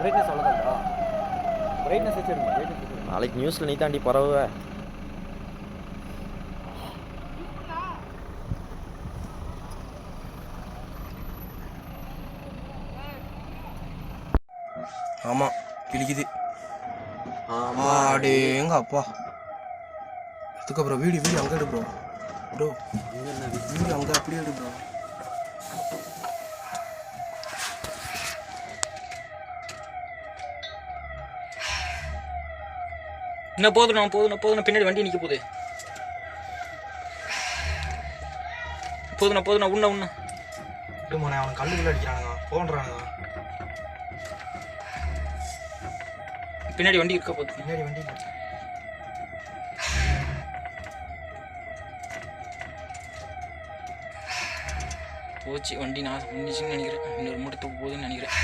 Brightness அவ்வளோதான்டா. Brightness வச்சிருங்க. நாளைக்கு நியூஸில் நீ தாண்டி பரவுவ. ஆமாம் கிழிக்குது. ஆடே எங்க அப்பா. அதுக்கப்புறம் வீடியோ அங்கே எடு ப்ரோ. வீடியோ அங்கே அப்படியே எடு ப்ரோ. என்ன போதுண்ணா பின்னாடி வண்டி நிற்க போகுது. போதுண்ணா உண்ணா இல்லைம்மா அவனை கல்லுக்குள்ள அடிக்கிறானுங்க போன்றானுங்க. பின்னாடி வண்டி இருக்க போகுது. பின்னாடி வண்டி போச்சு. வண்டி நான் நினைக்கிறேன். இன்னொரு மூட்டை தூக்கு போகுதுன்னு நினைக்கிறேன்.